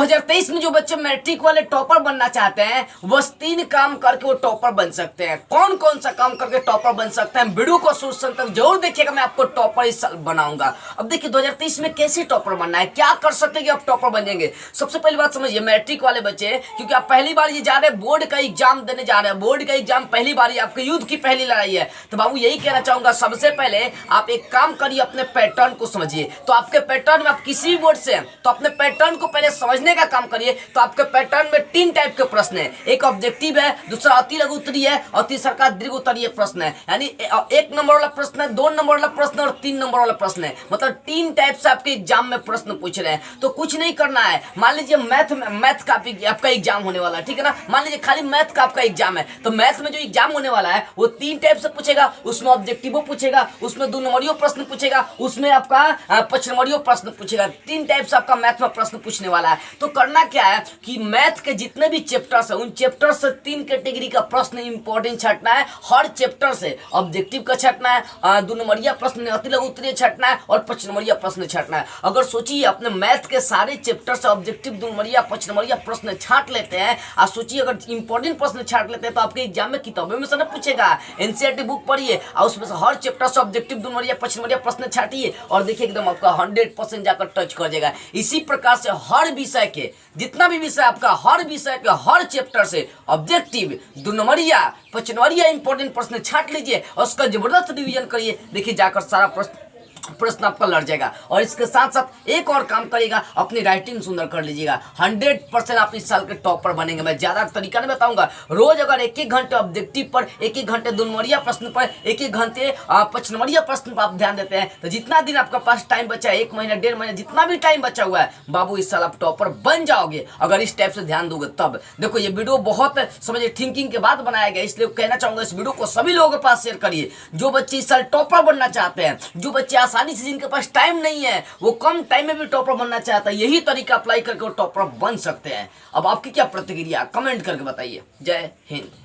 2023 में जो बच्चे मैट्रिक वाले टॉपर बनना चाहते हैं बस 3 काम करके वो टॉपर बन सकते हैं। कौन कौन सा काम करके टॉपर बन सकते हैं, वीडियो को शुरू तक जरूर देखिएगा, मैं आपको टॉपर इस साल बनाऊंगा। अब देखिए 2023 में कैसे टॉपर बनना है, क्या कर सकते हैं कि आप टॉपर बन जाएंगे। सबसे पहली बात समझिए, मैट्रिक वाले बच्चे क्योंकि आप पहली बार ये जा रहे हैं, बोर्ड का एग्जाम देने जा रहे हैं, बोर्ड का एग्जाम पहली बार, आपके युद्ध की पहली लड़ाई है, तो बाबू यही कहना चाहूंगा सबसे पहले आप एक काम करिए, अपने पैटर्न को समझिए। तो आपके पैटर्न में आप किसी भी बोर्ड से हैं तो अपने पैटर्न को पहले समझने का काम करिए। तो आपके पैटर्न में 3 टाइप के प्रश्न है, एक ऑब्जेक्टिव है, दूसरा अति लघु उत्तरीय है और तीसरा का दीर्घ उत्तरीय प्रश्न है। यानी 1 नंबर वाला प्रश्न है, 2 नंबर वाला प्रश्न और 3 नंबर वाला प्रश्न है। मतलब 3 टाइप से आपके एग्जाम में प्रश्न पूछ रहे हैं। तो कुछ नहीं करना है, मान लीजिए मैथ का आपका एग्जाम होने वाला है, ठीक है ना। मान लीजिए खाली मैथ का आपका एग्जाम है, तो मैथ में जो एग्जाम होने वाला है वो 3 टाइप से पूछेगा। उसमें ऑब्जेक्टिव पूछेगा, उसमें 2 नंबरियो प्रश्न पूछेगा, उसमें आपका 5 नंबरियो प्रश्न पूछेगा। 3 टाइप से आपका मैथ में प्रश्न पूछने वाला है। तो करना क्या है कि मैथ के जितने भी चैप्टर्स है उन चैप्टर से 3 कैटेगरी का प्रश्न इंपॉर्टेंट छटना है। हर चैप्टर से ऑब्जेक्टिव का छटना है, 2 नंबरिया प्रश्न अति लघु उत्तरीय छटना है और 5 नंबरिया प्रश्न छटना है। अगर सोचिए अपने मैथ के सारे चैप्टर से ऑब्जेक्टिव 2 नंबरिया 5 नंबरिया प्रश्न छाट लेते हैं, और सोचिए अगर इंपॉर्टेंट प्रश्न छाट लेते हैं तो आपके एग्जाम में किताबों में से ना पूछेगा। एनसीईआरटी बुक पढ़िए और उसमें से हर चैप्टर से ऑब्जेक्टिव 2 नंबरिया 5 नंबरिया प्रश्न छाटिए और देखिए एकदम आपका 100% जाकर टच कर जाएगा। इसी प्रकार से हर विषय के जितना भी विषय आपका, हर विषय के हर चैप्टर से ऑब्जेक्टिव 2 नंबरिया 5 नंबरिया इंपॉर्टेंट प्रश्न छाट लीजिए और उसका जबरदस्त रिवीजन करिए। देखिए जाकर सारा प्रश्न आपका लड़ जाएगा। और इसके साथ साथ एक और काम करिएगा, अपनी राइटिंग सुंदर कर लीजिएगा। 100% आप इस साल के टॉपर बनेंगे। मैं ज्यादा तरीका नहीं बताऊंगा, रोज अगर 1-1 घंटे ऑब्जेक्टिव पर, 1-1 घंटे 2 नंबरिया प्रश्न पर, 1-1 घंटे 5 नंबरिया प्रश्न पर आप ध्यान देते हैं तो जितना दिन आपका पास टाइम बचा है, 1 महीना 1.5 महीना जितना भी टाइम बचा हुआ है, बाबू इस साल आप टॉपर बन जाओगे अगर इस टाइप से ध्यान दोगे तब। देखो ये वीडियो बहुत समझिए थिंकिंग के बाद बनाया गया, इसलिए कहना चाहूंगा इस वीडियो को सभी लोगों के पास शेयर करिए। जो बच्चे इस साल टॉपर बनना चाहते हैं, जो बच्चे आसानी से जिनके पास टाइम नहीं है, वो कम टाइम में भी टॉपर बनना चाहता है, यही तरीका अप्लाई करके वो टॉपर बन सकते हैं। अब आपकी क्या प्रतिक्रिया कमेंट करके बताइए। जय हिंद।